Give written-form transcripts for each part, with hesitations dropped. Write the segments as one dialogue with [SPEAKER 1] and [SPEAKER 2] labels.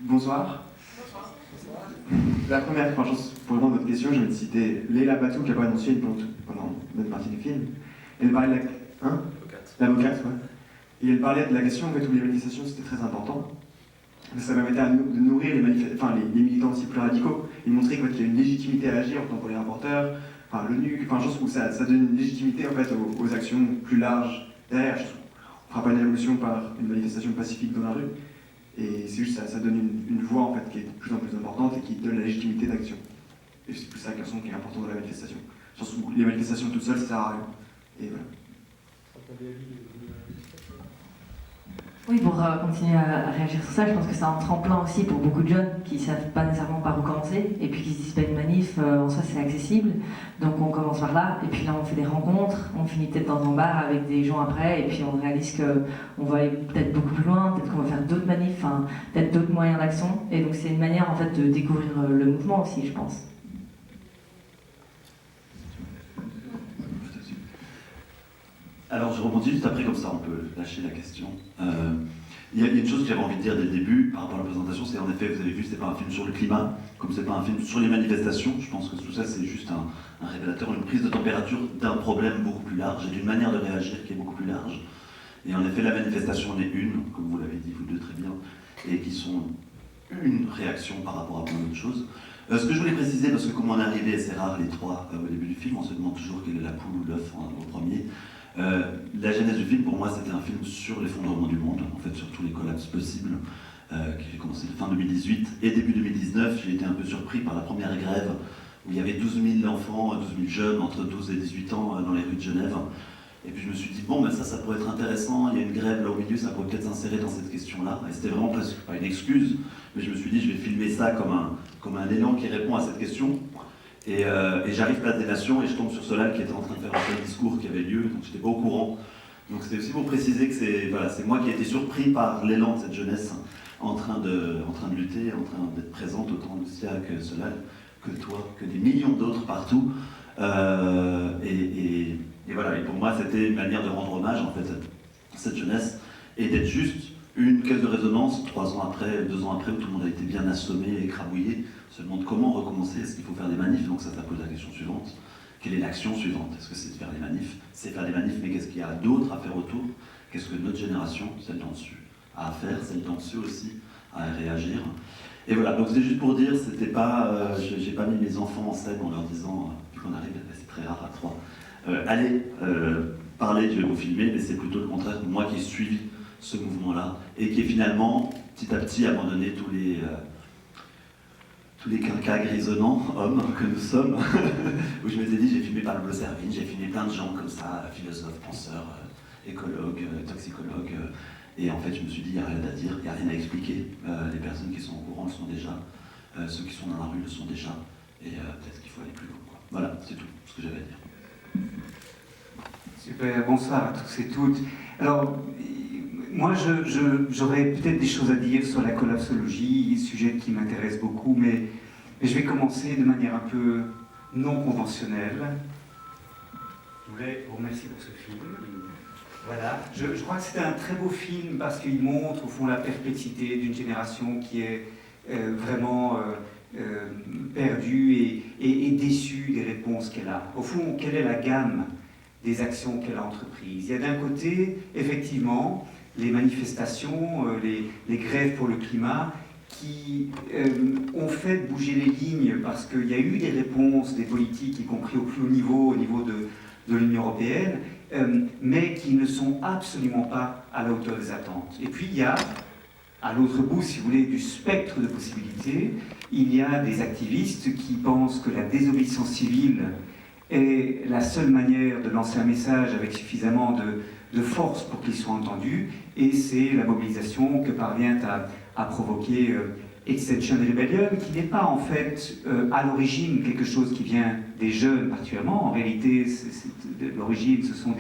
[SPEAKER 1] Bonsoir. La première, pour répondre à votre question, je vais citer Leila Batou qui a parlé ensuite pendant une bonne partie du film. Elle parlait de l'avocate, ouais. Et elle parlait de la question en fait, où les manifestations c'était très important. Ça permettait de nourrir les militants aussi plus radicaux et de montrer qu'il y a une légitimité à agir, autant pour les rapporteurs, l'ONU, je pense que ça donne une légitimité en fait, aux actions plus larges derrière. On ne fera pas une révolution par une manifestation pacifique dans la rue. Et c'est juste ça donne une voix en fait, qui est de plus en plus importante et qui donne la légitimité d'action. Et c'est plus ça qui est important dans la manifestation. Surtout les manifestations toutes seules, ça sert à rien. Et voilà.
[SPEAKER 2] Oui, pour continuer à réagir sur ça, je pense que c'est un tremplin aussi pour beaucoup de jeunes qui ne savent pas nécessairement par où commencer et puis qui se disent pas une manif, en soi c'est accessible, donc on commence par là et puis là on fait des rencontres, on finit peut-être dans un bar avec des gens après et puis on réalise qu'on va aller peut-être beaucoup plus loin, peut-être qu'on va faire d'autres manifs, peut-être d'autres moyens d'action et donc c'est une manière en fait de découvrir le mouvement aussi, je pense.
[SPEAKER 3] Alors je rebondis juste après, comme ça on peut lâcher la question. Il y a une chose que j'avais envie de dire dès le début par rapport à la présentation, c'est en effet, vous avez vu, c'est pas un film sur le climat, comme c'est pas un film sur les manifestations. Je pense que tout ça c'est juste un révélateur, une prise de température d'un problème beaucoup plus large et d'une manière de réagir qui est beaucoup plus large. Et en effet, la manifestation en est une, comme vous l'avez dit vous deux très bien, et qui sont une réaction par rapport à plein d'autres choses. Ce que je voulais préciser, parce que comme on est arrivé, c'est rare les trois au début du film, on se demande toujours quelle est la poule ou l'œuf au premier. La genèse du film, pour moi, c'était un film sur l'effondrement du monde, en fait, sur tous les collapses possibles, qui a commencé fin 2018 et début 2019. J'ai été un peu surpris par la première grève, où il y avait 12 000 enfants, 12 000 jeunes entre 12 et 18 ans dans les rues de Genève. Et puis je me suis dit, bon, ben ça pourrait être intéressant, il y a une grève là au milieu, ça pourrait peut-être s'insérer dans cette question-là. Et c'était vraiment presque pas une excuse, mais je me suis dit, je vais filmer ça comme un élan qui répond à cette question. Et j'arrive place des Nations et je tombe sur Solal qui était en train de faire un tel discours qui avait lieu, donc j'étais pas au courant. Donc c'était aussi pour préciser que c'est moi qui ai été surpris par l'élan de cette jeunesse en train de lutter, en train d'être présente, autant Lucia que Solal, que toi, que des millions d'autres partout. Et voilà, et pour moi c'était une manière de rendre hommage en fait à cette jeunesse et d'être juste une caisse de résonance 3 ans après, 2 ans après où tout le monde a été bien assommé, écrabouillé, se demande comment recommencer, est-ce qu'il faut faire des manifs, donc ça pose la question suivante, quelle est l'action suivante? Est-ce que c'est de faire des manifs? C'est faire des manifs, mais qu'est-ce qu'il y a d'autre à faire autour? Qu'est-ce que notre génération, celle d'en dessus, a à faire, celle d'en dessus aussi, à réagir? Et voilà, donc c'était juste pour dire, c'était pas, j'ai pas mis mes enfants en scène en leur disant, vu qu'on arrive, c'est très rare à 3, allez parler, je vais vous filmer, mais c'est plutôt le contraire, moi qui ai suivi ce mouvement-là, et qui est finalement, petit à petit, abandonné tous les quinquas grisonnants, hommes que nous sommes, où je m'étais dit, j'ai filmé Pablo Servigne, j'ai filmé plein de gens comme ça, philosophes, penseurs, écologues, toxicologues, et en fait je me suis dit, il n'y a rien à dire, il n'y a rien à expliquer, les personnes qui sont au courant le sont déjà, ceux qui sont dans la rue le sont déjà, et peut-être qu'il faut aller plus loin, quoi. Voilà, c'est tout ce que j'avais à dire.
[SPEAKER 4] Super, bonsoir à tous et toutes. Alors, moi, j'aurais peut-être des choses à dire sur la collapsologie, sujet qui m'intéresse beaucoup, mais je vais commencer de manière un peu non conventionnelle. Je voulais vous remercier pour ce film. Voilà, je crois que c'était un très beau film parce qu'il montre au fond la perpétuité d'une génération qui est vraiment perdue et déçue des réponses qu'elle a. Au fond, quelle est la gamme des actions qu'elle a entreprises? Il y a d'un côté, effectivement, les manifestations, les grèves pour le climat qui ont fait bouger les lignes parce qu'il y a eu des réponses des politiques, y compris au plus haut niveau, au niveau de l'Union européenne, mais qui ne sont absolument pas à la hauteur des attentes. Et puis il y a, à l'autre bout, si vous voulez, du spectre de possibilités, il y a des activistes qui pensent que la désobéissance civile est la seule manière de lancer un message avec suffisamment de force pour qu'il soit entendu, et c'est la mobilisation que parvient à provoquer Extinction Rebellion, qui n'est pas en fait à l'origine quelque chose qui vient des jeunes particulièrement. En réalité, l'origine, ce sont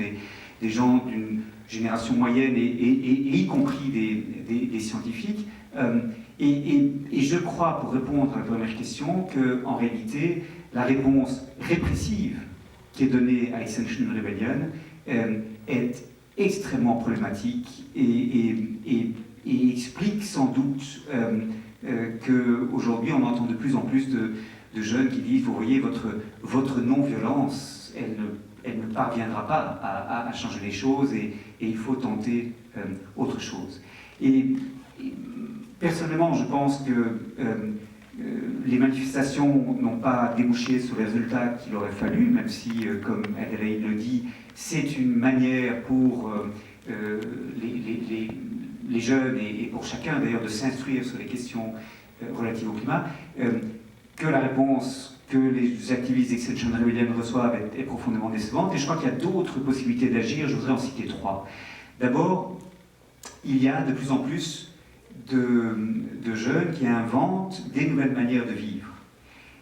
[SPEAKER 4] des gens d'une génération moyenne et y compris des scientifiques. Et je crois, pour répondre à la première question, qu'en réalité, la réponse répressive qui est donnée à Extinction Rebellion est extrêmement problématique et explique sans doute qu'aujourd'hui on entend de plus en plus de jeunes qui disent, vous voyez, votre non-violence, elle ne parviendra pas à changer les choses et il faut tenter autre chose. Et personnellement, je pense que les manifestations n'ont pas débouché sur les résultats qu'il aurait fallu, même si, comme Adelaide le dit, c'est une manière pour les jeunes et pour chacun d'ailleurs de s'instruire sur les questions relatives au climat, que la réponse que les activistes d'Extinction Rebellion reçoivent est profondément décevante. Et je crois qu'il y a d'autres possibilités d'agir, je voudrais en citer 3. D'abord, il y a de plus en plus de jeunes qui inventent des nouvelles manières de vivre.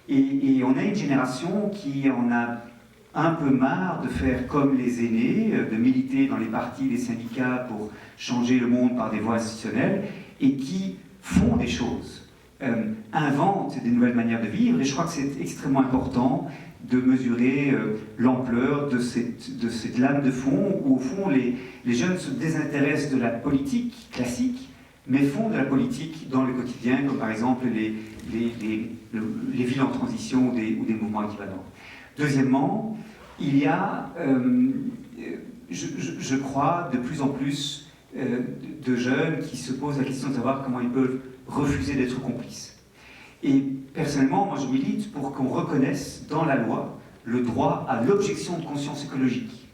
[SPEAKER 4] Et on a une génération qui en a un peu marre de faire comme les aînés, de militer dans les partis, les syndicats pour changer le monde par des voies institutionnelles, et qui font des choses, inventent des nouvelles manières de vivre. Et je crois que c'est extrêmement important de mesurer l'ampleur de cette lame de fond, où au fond les jeunes se désintéressent de la politique classique, mais font de la politique dans le quotidien, comme par exemple les villes en transition ou des mouvements équivalents. Deuxièmement, il y a, je crois, de plus en plus de jeunes qui se posent la question de savoir comment ils peuvent refuser d'être complices. Et personnellement, moi je milite pour qu'on reconnaisse dans la loi le droit à l'objection de conscience écologique,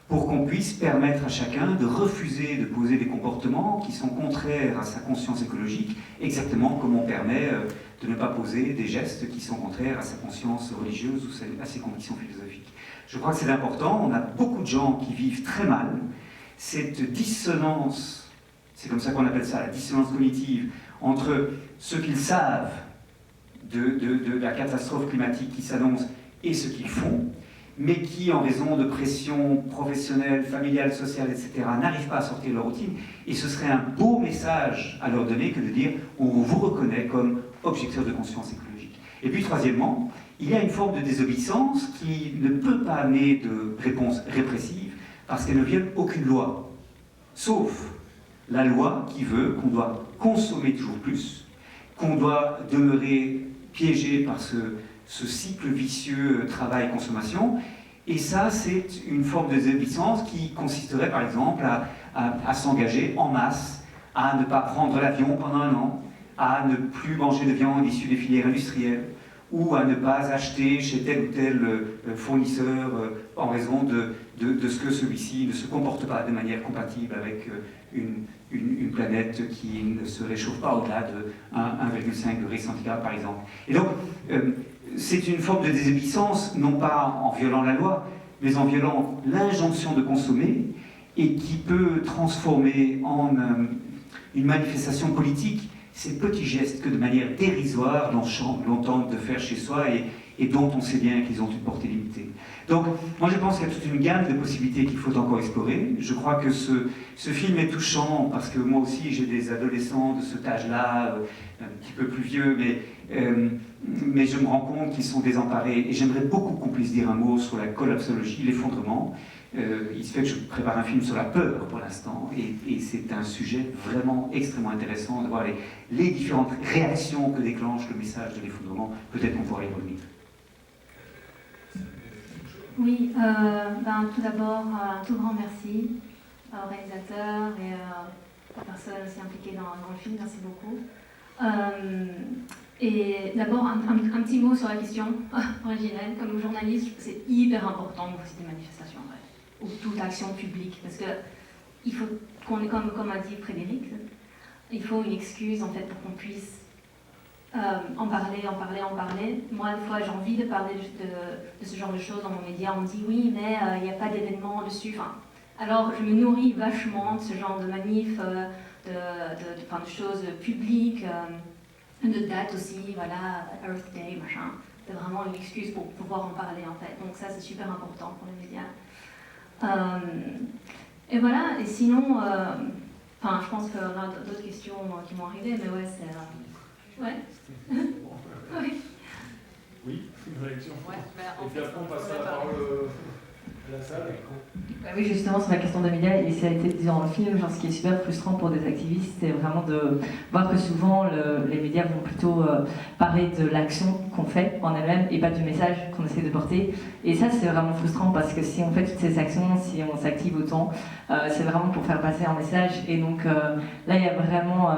[SPEAKER 4] pour qu'on puisse permettre à chacun de refuser de poser des comportements qui sont contraires à sa conscience écologique, exactement comme on permet de ne pas poser des gestes qui sont contraires à sa conscience religieuse ou à ses convictions philosophiques. Je crois que c'est important. On a beaucoup de gens qui vivent très mal cette dissonance, c'est comme ça qu'on appelle ça, la dissonance cognitive, entre ce qu'ils savent de la catastrophe climatique qui s'annonce et ce qu'ils font, mais qui, en raison de pression professionnelle, familiale, sociale, etc., n'arrivent pas à sortir de leur routine. Et ce serait un beau message à leur donner que de dire on vous reconnaît comme objecteur de conscience écologique. Et puis, troisièmement, il y a une forme de désobéissance qui ne peut pas amener de réponse répressive parce qu'elle ne vient aucune loi, sauf la loi qui veut qu'on doit consommer toujours plus, qu'on doit demeurer piégé par ce cycle vicieux travail-consommation. Et ça, c'est une forme de désobéissance qui consisterait, par exemple, à s'engager en masse, à ne pas prendre l'avion pendant un an, à ne plus manger de viande issue des filières industrielles, ou à ne pas acheter chez tel ou tel fournisseur en raison de ce que celui-ci ne se comporte pas de manière compatible avec une planète qui ne se réchauffe pas au-delà de 1,5 degré centigrade, par exemple. Et donc, c'est une forme de désobéissance, non pas en violant la loi, mais en violant l'injonction de consommer, et qui peut transformer en une manifestation politique ces petits gestes que de manière dérisoire l'on tente de faire chez soi et dont on sait bien qu'ils ont une portée limitée. Donc, moi je pense qu'il y a toute une gamme de possibilités qu'il faut encore explorer. Je crois que ce film est touchant parce que moi aussi j'ai des adolescents de cet âge-là, un petit peu plus vieux, mais je me rends compte qu'ils sont désemparés. Et j'aimerais beaucoup qu'on puisse dire un mot sur la collapsologie, l'effondrement. Il se fait que je prépare un film sur la peur pour l'instant, et c'est un sujet vraiment extrêmement intéressant de voir les différentes réactions que déclenche le message de l'effondrement. Peut-être qu'on pourra y revenir.
[SPEAKER 5] Oui, tout d'abord, un tout grand merci aux réalisateurs et aux personnes aussi impliquées dans le film. Merci beaucoup. Et d'abord, un petit mot sur la question originelle. Comme journaliste, c'est hyper important que vous des manifestations, ou toute action publique, parce que il faut qu'on ait, comme a dit Frédéric, il faut une excuse en fait pour qu'on puisse en parler. Moi, des fois, j'ai envie de parler de ce genre de choses dans mon média. On me dit oui, mais il n'y a pas d'événement dessus. Alors, je me nourris vachement de ce genre de manifs, de choses publiques, de dates aussi, voilà, Earth Day, machin. C'est vraiment une excuse pour pouvoir en parler, en fait. Donc ça, c'est super important pour les médias. Et voilà, et sinon, je pense qu'il y aura d'autres questions qui vont arriver, mais ouais, c'est... ouais. Oui.
[SPEAKER 6] Oui, une réaction.
[SPEAKER 7] Ouais,
[SPEAKER 6] et puis après, on passera la parole la salle.
[SPEAKER 2] Bah oui, justement, sur la question des médias, et ça a été dit dans le film, genre, ce qui est super frustrant pour des activistes, c'est vraiment de voir que souvent les médias vont plutôt parler de l'action qu'on fait en elle-même et pas du message qu'on essaie de porter. Et ça, c'est vraiment frustrant parce que si on fait toutes ces actions, si on s'active autant, c'est vraiment pour faire passer un message. Et donc là, il y a vraiment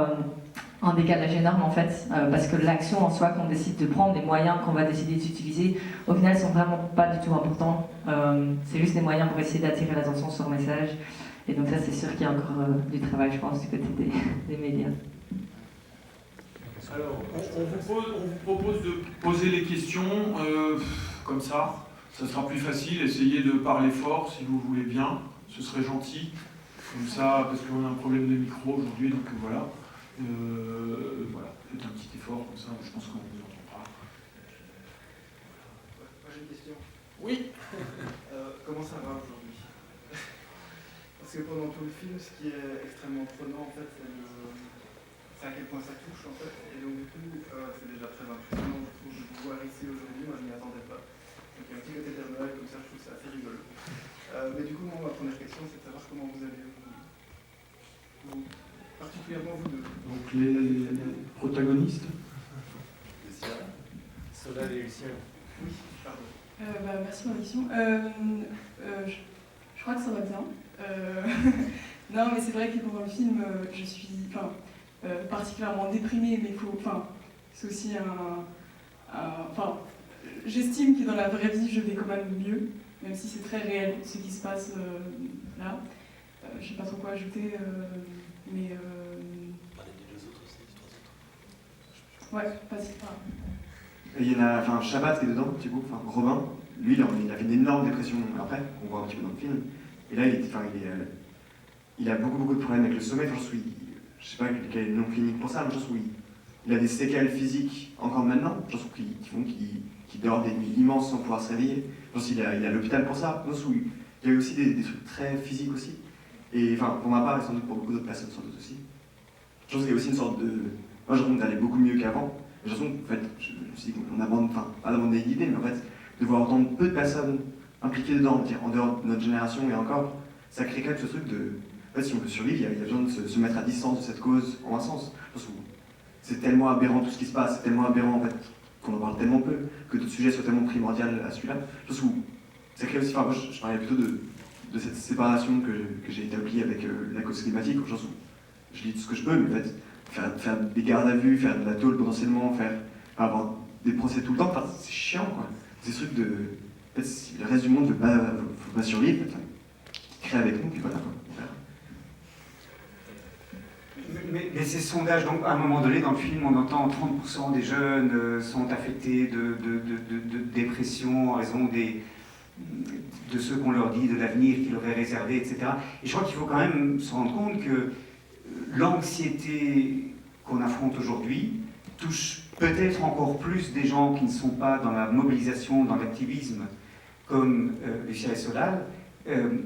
[SPEAKER 2] un décalage énorme en fait, parce que l'action en soi qu'on décide de prendre, les moyens qu'on va décider d'utiliser, au final sont vraiment pas du tout importants. C'est juste des moyens pour essayer d'attirer l'attention sur le message. Et donc ça c'est sûr qu'il y a encore du travail, je pense, du côté des médias.
[SPEAKER 6] Alors, on vous propose de poser les questions comme ça. Ça sera plus facile. Essayez de parler fort si vous voulez bien. Ce serait gentil. Comme ça, parce qu'on a un problème de micro aujourd'hui, donc voilà. Voilà, faites un petit effort comme ça, je pense qu'on vous entendra.
[SPEAKER 7] Moi j'ai une question.
[SPEAKER 6] Oui.
[SPEAKER 7] Comment ça va aujourd'hui? Parce que pendant tout le film, ce qui est extrêmement prenant en fait, c'est à quel point ça touche en fait. Et donc du coup, c'est déjà très impressionnant je trouve, de vous voir ici aujourd'hui. Moi je m'y attendais pas. Donc il y a un petit côté thermal comme ça, je trouve ça assez rigolo. Mais du coup, moi, ma première question, c'est de savoir comment vous allez vous particulièrement vous deux.
[SPEAKER 6] Donc les protagonistes.
[SPEAKER 7] Solal et Lucien. Oui, pardon.
[SPEAKER 8] Merci pour la question. Je crois que ça va bien. Non, mais c'est vrai que pendant le film, je suis particulièrement déprimée, mais c'est aussi j'estime que dans la vraie vie, je vais quand même mieux, même si c'est très réel ce qui se passe là. Je sais pas trop quoi ajouter, mais.
[SPEAKER 3] Parler des deux autres aussi, des trois autres.
[SPEAKER 8] Ouais, vas-y.
[SPEAKER 1] Il y en a, Shabbat qui est dedans, du coup, Robin, lui, il a fait une énorme dépression après, qu'on voit un petit peu dans le film. Et là, il a beaucoup de problèmes avec le sommeil. Je sais pas quel est le nom clinique pour ça, mais je pense qu'il a des séquelles physiques encore maintenant, je pense qui font qu'il dort des nuits immenses sans pouvoir se réveiller. Je pense qu'il est à l'hôpital pour ça. Je pense il y a aussi des trucs très physiques aussi. Et pour ma part, et sans doute pour beaucoup d'autres personnes, sans doute aussi. Je pense qu'il y a aussi une sorte de. Moi, je trouve d'aller beaucoup mieux qu'avant. J'ai l'impression qu'en fait, je me suis dit qu'on abandonne, pas d'abandonner l'idée, mais en fait, de voir autant peu de personnes impliquées dedans, en dehors de notre génération et encore, ça crée quand même ce truc de. En fait, si on veut survivre, il y a besoin de se mettre à distance de cette cause en un sens. Je pense que c'est tellement aberrant tout ce qui se passe, c'est tellement aberrant en fait, qu'on en parle tellement peu, que notre sujet soit tellement primordial à celui-là. Je pense que ça crée aussi. Moi, je parlais plutôt de cette séparation que j'ai établie avec la cause climatique, au sens où je lis tout ce que je peux, mais en fait, faire des gardes à vue, faire de la tôle potentiellement, avoir des procès tout le temps, c'est chiant quoi. C'est ce truc de. En fait, si le reste du monde ne veut pas survivre, crée avec nous, puis voilà quoi.
[SPEAKER 4] Mais ces sondages, donc à un moment donné dans le film, on entend 30% des jeunes sont affectés de dépression en raison de ce qu'on leur dit, de l'avenir qui leur est réservé, etc. Et je crois qu'il faut quand même se rendre compte que l'anxiété qu'on affronte aujourd'hui touche peut-être encore plus des gens qui ne sont pas dans la mobilisation, dans l'activisme, comme Lucien et Solal,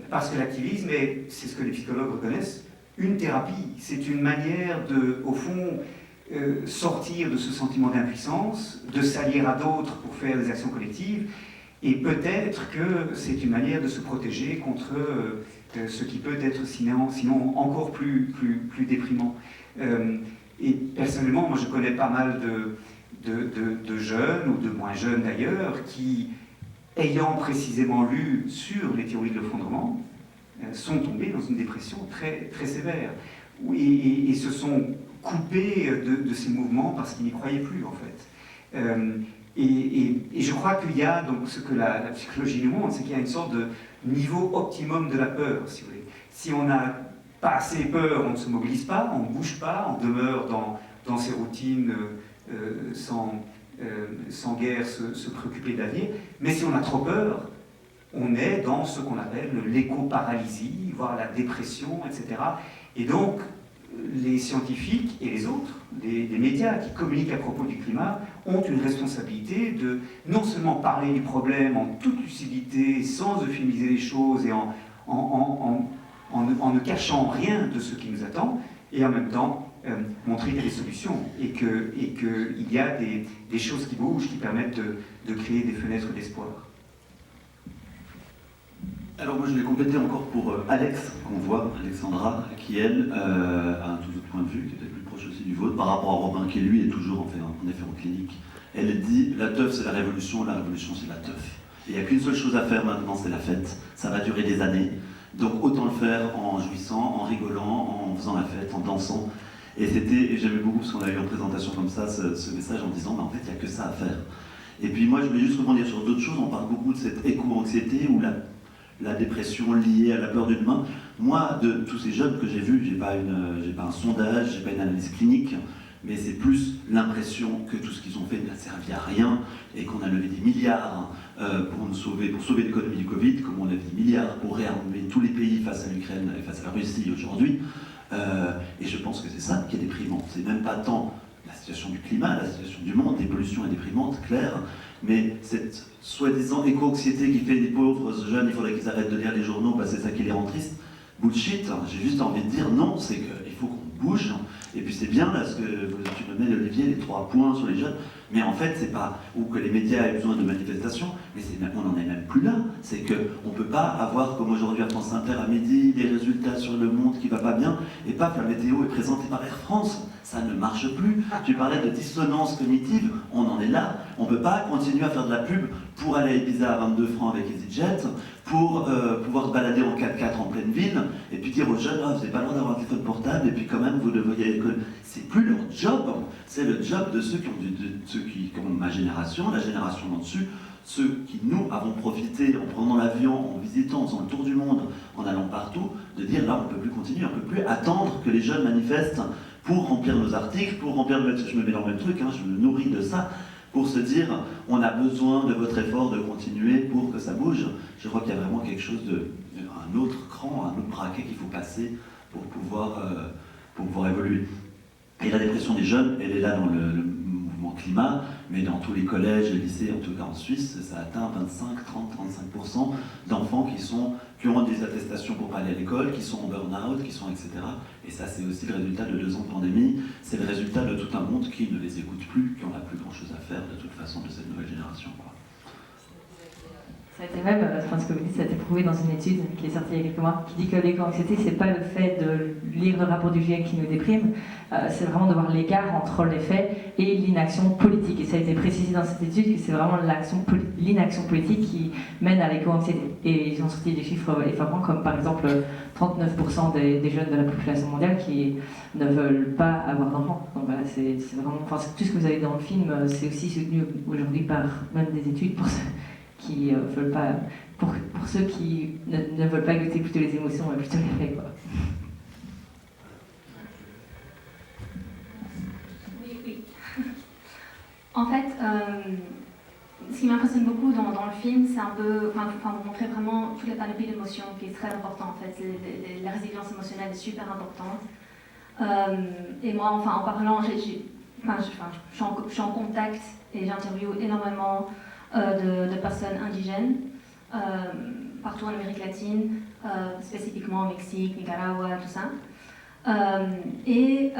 [SPEAKER 4] parce que l'activisme est, c'est ce que les psychologues reconnaissent, une thérapie. C'est une manière de, au fond, sortir de ce sentiment d'impuissance, de s'allier à d'autres pour faire des actions collectives, et peut-être que c'est une manière de se protéger contre ce qui peut être sinon encore plus déprimant. Et personnellement, moi je connais pas mal de jeunes, ou de moins jeunes d'ailleurs, qui, ayant précisément lu sur les théories de l'effondrement, sont tombés dans une dépression très, très sévère, et se sont coupés de ces mouvements parce qu'ils n'y croyaient plus en fait. Et je crois qu'il y a, donc ce que la psychologie nous montre, c'est qu'il y a une sorte de niveau optimum de la peur, si vous voulez. Si on n'a pas assez peur, on ne se mobilise pas, on ne bouge pas, on demeure dans ses routines sans guère se préoccuper de l'avenir. Mais si on a trop peur, on est dans ce qu'on appelle l'éco-paralysie, voire la dépression, etc. Et donc, les scientifiques et les autres, les médias qui communiquent à propos du climat, ont une responsabilité de non seulement parler du problème en toute lucidité, sans euphémiser les choses et en ne cachant rien de ce qui nous attend, et en même temps montrer qu'il y a des solutions et qu'il y a des choses qui bougent, qui permettent de créer des fenêtres d'espoir.
[SPEAKER 3] Alors moi je l'ai complété encore pour Alex, qu'on voit, Alexandra, qui elle a un tout autre point de vue, qui est peut-être plus proche aussi du vôtre, par rapport à Robin, qui lui est toujours en effet en clinique. Elle dit, la teuf c'est la révolution c'est la teuf. Il n'y a qu'une seule chose à faire maintenant, c'est la fête. Ça va durer des années, donc autant le faire en jouissant, en rigolant, en faisant la fête, en dansant. Et j'aimais beaucoup, parce qu'on a eu en présentation comme ça, ce message en disant, en fait il n'y a que ça à faire. Et puis moi je voulais juste rebondir sur d'autres choses, on parle beaucoup de cette éco-anxiété, ou la dépression liée à la peur du demain. Moi, de tous ces jeunes que j'ai vus, j'ai pas un sondage, j'ai pas une analyse clinique, mais c'est plus l'impression que tout ce qu'ils ont fait n'a servi à rien et qu'on a levé des milliards pour sauver l'économie du Covid, comme on a levé des milliards pour réarmer tous les pays face à l'Ukraine et face à la Russie aujourd'hui. Et je pense que c'est ça qui est déprimant. C'est même pas tant la situation du climat, la situation du monde, des pollutions est déprimante, clair, mais cette soi-disant éco-anxiété qui fait des pauvres jeunes, il faudrait qu'ils arrêtent de lire les journaux parce que c'est ça qui les rend tristes. Bullshit, j'ai juste envie de dire non, c'est qu'il faut qu'on bouge. Et puis c'est bien là ce que tu me mets, Olivier, les 3 points sur les jeunes, mais en fait c'est pas, ou que les médias aient besoin de manifestations, mais on n'en est même plus là. C'est qu'on ne peut pas avoir, comme aujourd'hui à France Inter à midi, des résultats sur le monde qui va pas bien, et paf, la météo est présentée par Air France. Ça ne marche plus. Tu parlais de dissonance cognitive, on en est là. On ne peut pas continuer à faire de la pub pour aller à Ibiza à 22 francs avec EasyJet, pour pouvoir se balader en 4x4 en pleine ville, et puis dire aux jeunes, vous n'avez pas le droit d'avoir un téléphone portable, et puis quand même vous devriez... C'est plus leur job, c'est le job de ceux qui ont ma génération, la génération d'en-dessus, ceux qui, nous, avons profité en prenant l'avion, en visitant, en faisant le tour du monde, en allant partout, de dire là on ne peut plus continuer, on ne peut plus attendre que les jeunes manifestent pour remplir nos articles, pour remplir je me mets dans le même truc, je me nourris de ça, pour se dire on a besoin de votre effort de continuer pour que ça bouge. Je crois qu'il y a vraiment quelque chose un autre cran, un autre braquet qu'il faut passer pour pouvoir évoluer. Et la dépression des jeunes, elle est là dans le mouvement climat, mais dans tous les collèges et lycées, en tout cas en Suisse, ça atteint 25, 30, 35% d'enfants qui ont des attestations pour pas aller à l'école, qui sont en burn-out, etc. Et ça, c'est aussi le résultat de 2 ans de pandémie. C'est le résultat de tout un monde qui ne les écoute plus, qui n'en a plus grand-chose à faire de toute façon de cette nouvelle génération, quoi.
[SPEAKER 2] Ça a été même, ce que vous dites, ça a été prouvé dans une étude qui est sortie il y a quelques mois, qui dit que l'éco-anxiété, c'est pas le fait de lire le rapport du GIEC qui nous déprime, c'est vraiment de voir l'écart entre les faits et l'inaction politique. Et ça a été précisé dans cette étude que c'est vraiment l'inaction politique qui mène à l'éco-anxiété. Et ils ont sorti des chiffres effarants, comme par exemple 39% des jeunes de la population mondiale qui ne veulent pas avoir d'enfants. Donc voilà, c'est vraiment, tout ce que vous avez dans le film, c'est aussi soutenu aujourd'hui par même des études pour ceux qui veulent pas, pour ceux qui ne veulent pas goûter plutôt les émotions, mais plutôt les faits, quoi.
[SPEAKER 5] Oui. En fait, ce qui m'impressionne beaucoup dans le film, c'est un peu, vous montrer vraiment toute la panoplie d'émotions qui est très important en fait. La résilience émotionnelle est super importante. Et moi, en parlant, je suis en contact et j'interviewe énormément de personnes indigènes partout en Amérique latine, spécifiquement au Mexique, Nicaragua, tout ça. Et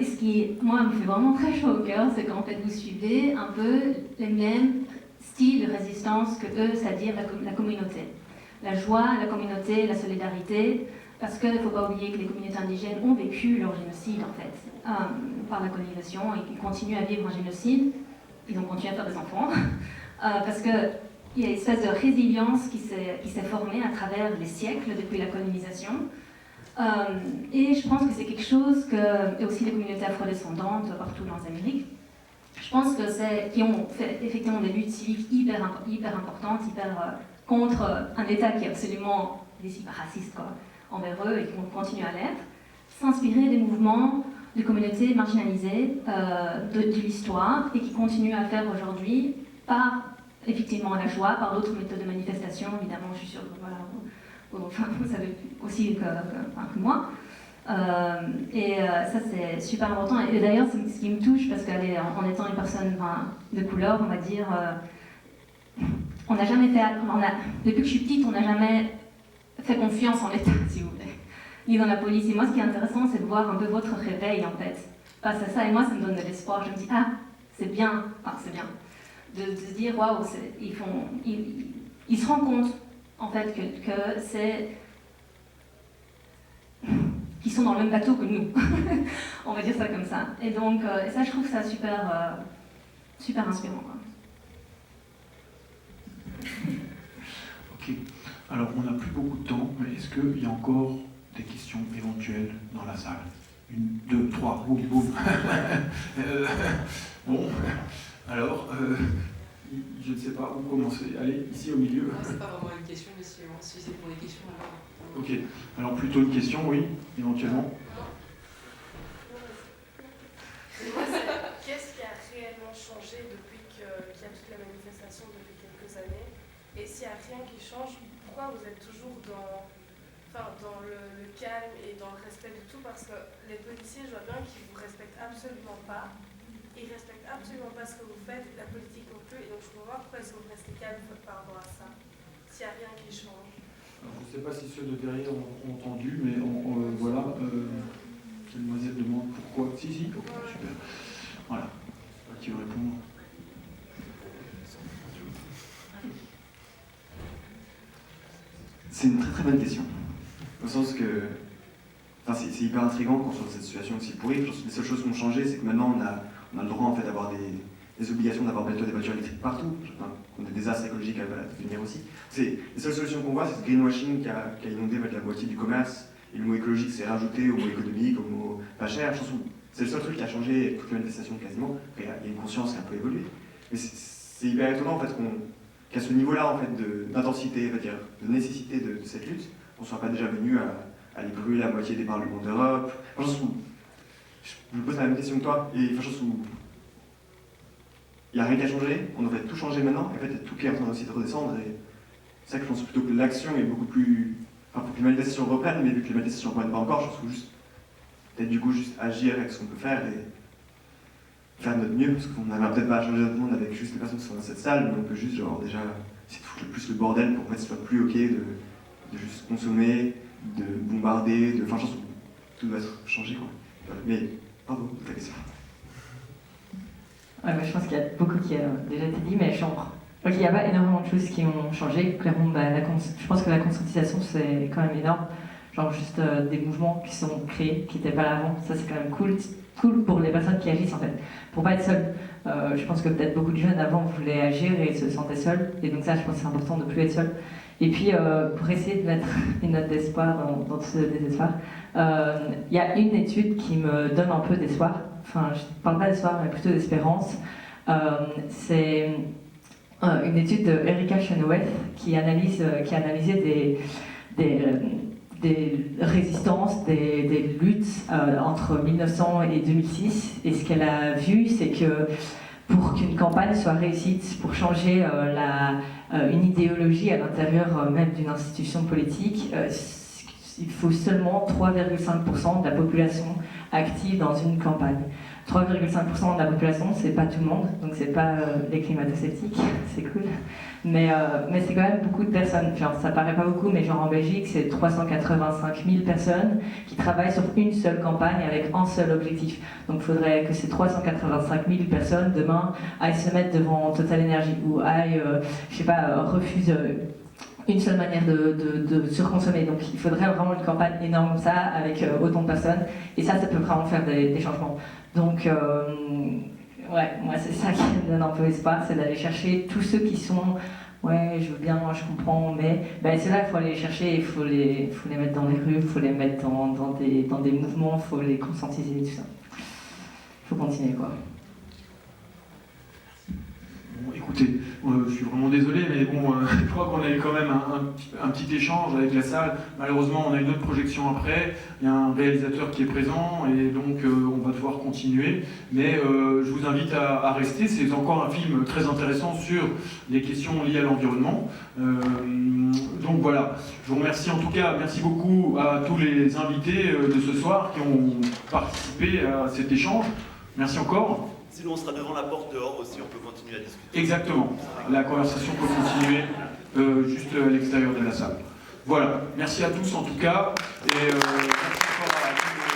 [SPEAKER 5] ce qui, moi, me fait vraiment très chaud au cœur, c'est qu'en fait, vous suivez un peu les mêmes styles de résistance que eux, c'est-à-dire la communauté. La joie, la communauté, la solidarité, parce qu'il ne faut pas oublier que les communautés indigènes ont vécu leur génocide, en fait, par la colonisation, et qu'ils continuent à vivre un génocide. Ils ont continué à faire des enfants. Parce qu'il y a une espèce de résilience qui s'est formée à travers les siècles depuis la colonisation. Et je pense que c'est quelque chose que, et aussi les communautés afrodescendantes partout dans l'Amérique, je pense que qui ont fait effectivement des luttes civiques hyper importantes, contre un État qui est absolument raciste envers eux et qui vont continuer à l'être, s'inspirer des mouvements de communautés marginalisées de l'histoire et qui continuent à faire aujourd'hui par effectivement la joie, par d'autres méthodes de manifestation, évidemment, je suis sûre que vous savez aussi que moi. Et ça, c'est super important. Et d'ailleurs, c'est ce qui me touche, parce qu'en étant une personne de couleur, on va dire, on n'a jamais fait... depuis que je suis petite, on n'a jamais fait confiance en l'État, si vous voulez, ni dans la police. Et moi, ce qui est intéressant, c'est de voir un peu votre réveil, en fait, face à ça. Et moi, ça me donne de l'espoir. Je me dis, c'est bien, de se dire, waouh, ils se rendent compte, en fait, que c'est... qui sont dans le même bateau que nous. On va dire ça comme ça. Et donc, et ça, je trouve ça super, super inspirant, quoi.
[SPEAKER 6] Ok. Alors, on n'a plus beaucoup de temps, mais est-ce qu'il y a encore des questions éventuelles dans la salle? 1, 2, 3, boum, boum. Bon, alors, je ne sais pas où commencer. Allez, ici au milieu.
[SPEAKER 9] C'est pas vraiment une question, mais si c'est pour les questions, alors...
[SPEAKER 6] Ok, alors plutôt une question, oui, éventuellement.
[SPEAKER 10] Qu'est-ce qui a réellement changé depuis qu'il y a toute la manifestation depuis quelques années? Et s'il n'y a rien qui change, pourquoi vous êtes toujours dans le calme et dans le respect de tout? Parce que les policiers, je vois bien qu'ils ne vous respectent absolument pas. Ils ne respectent absolument pas ce que vous faites, la politique non plus. Et donc je ne vois pas pourquoi est-ce que vous restez calme par rapport à ça, s'il n'y a rien qui change.
[SPEAKER 6] Alors, je ne sais pas si ceux de derrière ont entendu, mais voilà, la demoiselle demande pourquoi. Si, ok, super. Voilà, qui veut répondre?
[SPEAKER 1] C'est une très très bonne question. Au sens que. Enfin, c'est hyper intriguant qu'on soit dans cette situation aussi pourrie. Je pense que les seules choses qui ont changé, c'est que maintenant on a le droit en fait d'avoir des obligations d'avoir bientôt des voitures électriques partout. Enfin, on a des désastres écologiques à venir aussi. Les seules solutions qu'on voit, c'est ce greenwashing qui a inondé la moitié du commerce. Et le mot écologique s'est rajouté au mot économique, au mot pas cher. Je pense que c'est le seul truc qui a changé avec toute la manifestation quasiment. Après, il y a une conscience qui a un peu évolué. Mais c'est hyper étonnant en fait qu'à ce niveau-là en fait d'intensité, de nécessité de cette lutte, on ne soit pas déjà venu à aller brûler la moitié des parlements d'Europe. Enfin, je me pose la même question que toi. Et enfin, il n'y a rien qui a changé, on devrait tout changer maintenant, et en fait, il y a tout qui est en train aussi de redescendre. Et c'est ça que je pense plutôt que l'action est beaucoup plus. Enfin, pour que les manifestations reprennent, mais vu que les manifestations ne reprennent pas encore, je pense qu'il faut juste. Peut-être du coup, juste agir avec ce qu'on peut faire et faire de notre mieux, parce qu'on n'arrive peut-être pas à changer notre monde avec juste les personnes qui sont dans cette salle, mais on peut juste, genre, déjà, essayer de foutre le plus le bordel pour que ce soit plus ok de juste consommer, de bombarder, enfin, je pense que tout doit être changé, quoi. Mais, pardon, ta question.
[SPEAKER 2] Ouais, je pense qu'il y a beaucoup qui a déjà été dit, mais il n'y a pas énormément de choses qui ont changé. Clairement, je pense que la conscientisation, c'est quand même énorme. Genre juste des mouvements qui sont créés, qui n'étaient pas là avant. Ça, c'est quand même cool pour les personnes qui agissent, en fait. Pour pas être seul. Je pense que peut-être beaucoup de jeunes avant voulaient agir et se sentaient seuls. Et donc ça, je pense que c'est important de ne plus être seul. Et puis, pour essayer de mettre une note d'espoir dans tout ce désespoir, il y a une étude qui me donne un peu d'espoir. Enfin, je ne parle pas d'espoir, mais plutôt d'espérance. C'est une étude de Erika Chenoweth qui analysait des résistances, des luttes entre 1900 et 2006. Et ce qu'elle a vu, c'est que pour qu'une campagne soit réussite, pour changer une idéologie à l'intérieur même d'une institution politique, il faut seulement 3,5% de la population active dans une campagne. 3,5% de la population, c'est pas tout le monde, donc c'est pas les climato-sceptiques, c'est cool. Mais c'est quand même beaucoup de personnes. Genre, ça paraît pas beaucoup, mais genre en Belgique, c'est 385 000 personnes qui travaillent sur une seule campagne avec un seul objectif. Donc il faudrait que ces 385 000 personnes, demain, aillent se mettre devant Total Energy ou aillent, refusent une seule manière de surconsommer. Donc il faudrait vraiment une campagne énorme comme ça, avec autant de personnes, et ça peut vraiment faire des changements. Donc, ouais, moi c'est ça qui me donne un peu espoir, c'est d'aller chercher tous ceux qui sont, ouais, je veux bien, moi je comprends, mais ceux-là, il faut aller les chercher, il faut les mettre dans les rues, il faut les mettre dans des mouvements, il faut les conscientiser, tout ça. Il faut continuer, quoi.
[SPEAKER 6] Bon, écoutez, je suis vraiment désolé, mais bon, je crois qu'on a eu quand même un petit échange avec la salle. Malheureusement, on a une autre projection après. Il y a un réalisateur qui est présent, et donc on va devoir continuer. Mais je vous invite à rester. C'est encore un film très intéressant sur les questions liées à l'environnement. Donc voilà, je vous remercie en tout cas. Merci beaucoup à tous les invités de ce soir qui ont participé à cet échange. Merci encore.
[SPEAKER 3] Sinon, on sera devant la porte dehors aussi, on peut continuer à discuter.
[SPEAKER 6] Exactement. La conversation peut continuer juste à l'extérieur de la salle. Voilà. Merci à tous en tout cas. Et merci encore à tous.